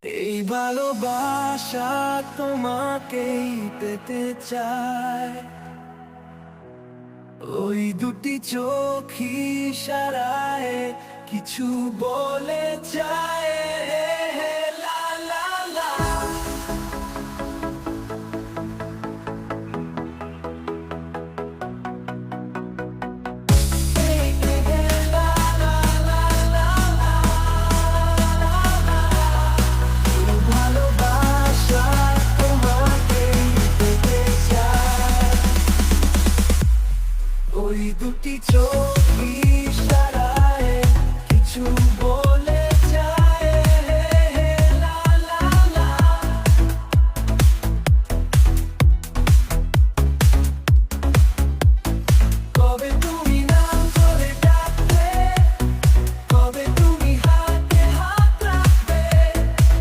এই ভালোবাসা তোমাকেই পেতে চায়, ওই দুটি চোখ ইশারায় কিছু বলে যায়।